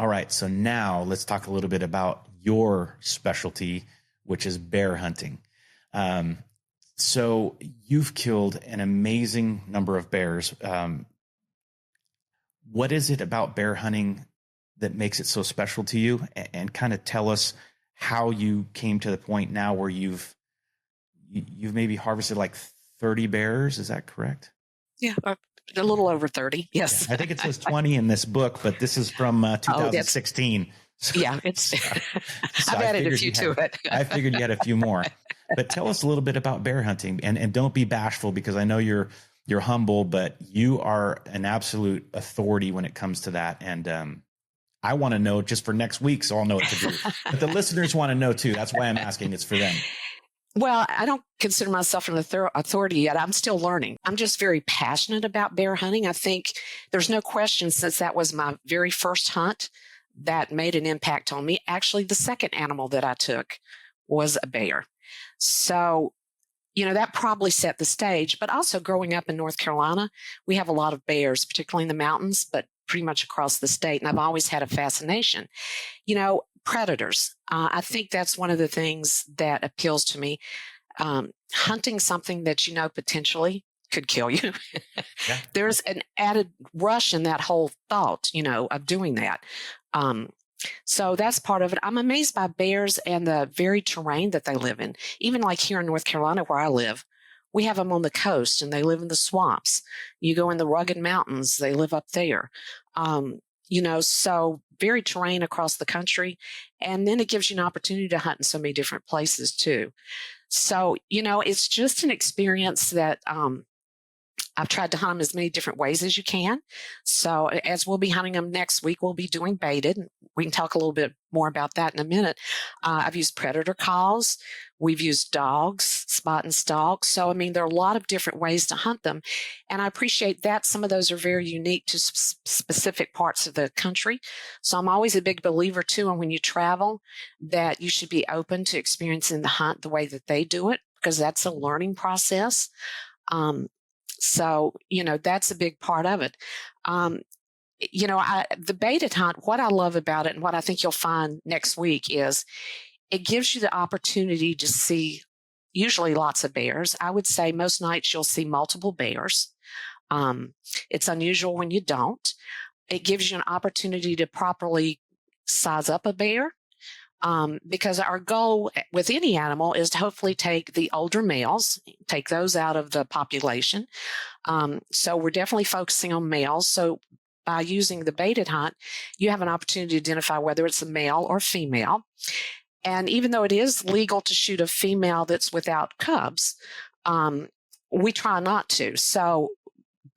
All right. So now let's talk a little bit about your specialty, which is bear hunting. So you've killed an amazing number of bears. What is it about bear hunting that makes it so special to you? And kind of tell us how you came to the point now where you've maybe harvested like 30 bears. Is that correct? Yeah, a little over 30. Yes. Yeah, I think it says 20 in this book, but this is from 2016. Yeah, it's. I've added a few to it. I figured you had a few more. But tell us a little bit about bear hunting, and don't be bashful, because I know you're humble, but you are an absolute authority when it comes to that. And I want to know just for next week, so I'll know what to do. But the listeners want to know too. That's why I'm asking. It's for them. Well, I don't consider myself an authority yet. I'm still learning. I'm just very passionate about bear hunting. I think there's no question, since that was my very first hunt, that made an impact on me. Actually, the second animal that I took was a bear. So, that probably set the stage. But also growing up in North Carolina, we have a lot of bears, particularly in the mountains, but pretty much across the state. And I've always had a fascination. Predators. I think that's one of the things that appeals to me. Hunting something that potentially could kill you. Yeah. There's an added rush in that whole thought, of doing that. So that's part of it. I'm amazed by bears and the varied terrain that they live in. Even like here in North Carolina where I live, we have them on the coast and they live in the swamps. You go in the rugged mountains, they live up there. So varied terrain across the country. And then it gives you an opportunity to hunt in so many different places too. So, it's just an experience that I've tried to hunt them as many different ways as you can. So as we'll be hunting them next week, we'll be doing baited. We can talk a little bit more about that in a minute. I've used predator calls. We've used dogs, spot and stalk. So, there are a lot of different ways to hunt them. And I appreciate that. Some of those are very unique to specific parts of the country. So I'm always a big believer, too, and when you travel, that you should be open to experiencing the hunt the way that they do it, because that's a learning process. So, that's a big part of it. The baited hunt, what I love about it and what I think you'll find next week is it gives you the opportunity to see usually lots of bears. I would say most nights you'll see multiple bears. It's unusual when you don't. It gives you an opportunity to properly size up a bear. Because our goal with any animal is to hopefully take the older males, take those out of the population. So we're definitely focusing on males. So by using the baited hunt, you have an opportunity to identify whether it's a male or female. And even though it is legal to shoot a female that's without cubs, we try not to. So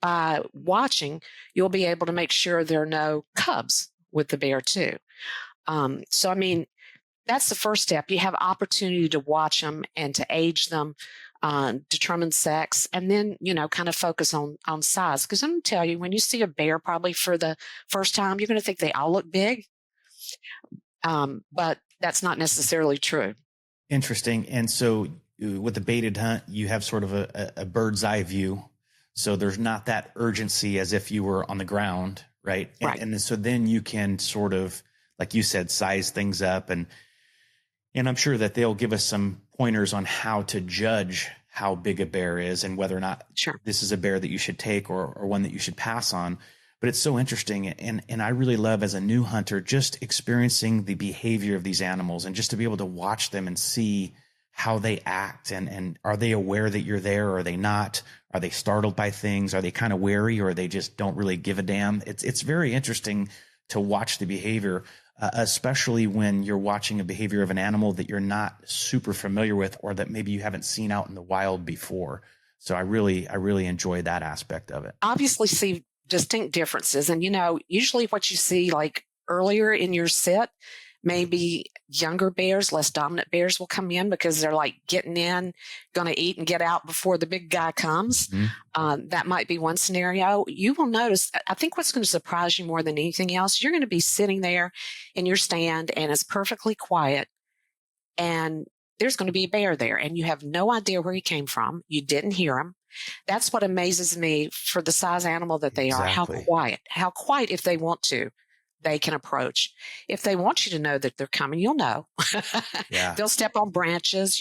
by watching, you'll be able to make sure there are no cubs with the bear too. That's the first step. You have opportunity to watch them and to age them, determine sex, and then, kind of focus on size. Because I'm going to tell you, when you see a bear probably for the first time, you're going to think they all look big. But that's not necessarily true. Interesting. And so with the baited hunt, you have sort of a bird's eye view. So there's not that urgency as if you were on the ground, right? Right. And so then you can sort of, like you said, size things up. And I'm sure that they'll give us some pointers on how to judge how big a bear is and whether or not this is a bear that you should take or one that you should pass on. But it's so interesting. And I really love, as a new hunter, just experiencing the behavior of these animals and just to be able to watch them and see how they act. And are they aware that you're there or are they not? Are they startled by things? Are they kind of wary or they just don't really give a damn? It's very interesting to watch the behavior. Especially when you're watching a behavior of an animal that you're not super familiar with or that maybe you haven't seen out in the wild before. So I really enjoy that aspect of it. Obviously see distinct differences. And, usually what you see like earlier in your set, maybe younger bears, less dominant bears will come in because they're like getting in, going to eat and get out before the big guy comes. Mm-hmm. That might be one scenario. You will notice, I think what's going to surprise you more than anything else, you're going to be sitting there in your stand and it's perfectly quiet and there's going to be a bear there and you have no idea where he came from. You didn't hear him. That's what amazes me for the size animal that they are, how quiet if they want to. they can approach. If they want you to know that they're coming, you'll know. Yeah. They'll step on branches,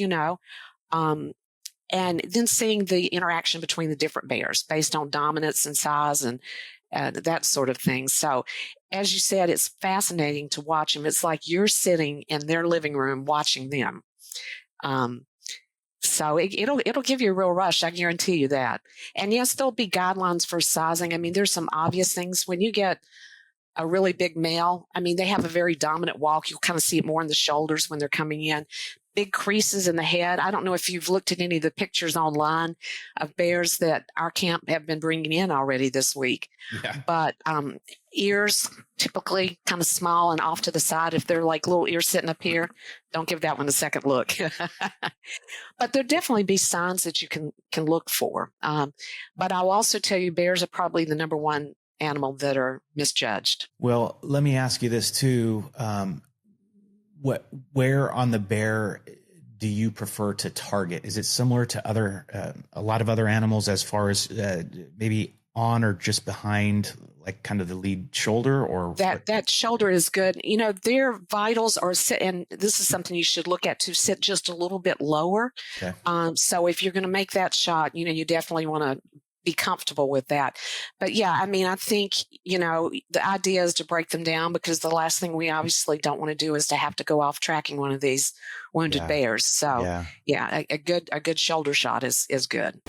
and then seeing the interaction between the different bears based on dominance and size and that sort of thing. So, as you said, it's fascinating to watch them. It's like you're sitting in their living room watching them. So it'll give you a real rush. I guarantee you that. And yes, there'll be guidelines for sizing. I mean, there's some obvious things. When you get a really big male, I mean, they have a very dominant walk. You'll kind of see it more in the shoulders when they're coming in. Big creases in the head. I don't know if you've looked at any of the pictures online of bears that our camp have been bringing in already this week. Yeah. But ears typically kind of small and off to the side. If they're like little ears sitting up here, don't give that one a second look. But there'll definitely be signs that you can look for. But I'll also tell you, bears are probably the number one animal that are misjudged. Well, let me ask you this too. Where on the bear do you prefer to target? Is it similar to a lot of other animals as far as maybe on or just behind, like kind of the lead shoulder, or that shoulder is good. Their vitals are sit, and this is something you should look at, to sit just a little bit lower. Okay. So if you're going to make that shot, you definitely want to be comfortable with that. But yeah, I mean, I think, the idea is to break them down, because the last thing we obviously don't want to do is to have to go off tracking one of these wounded bears. So yeah, a good shoulder shot is good.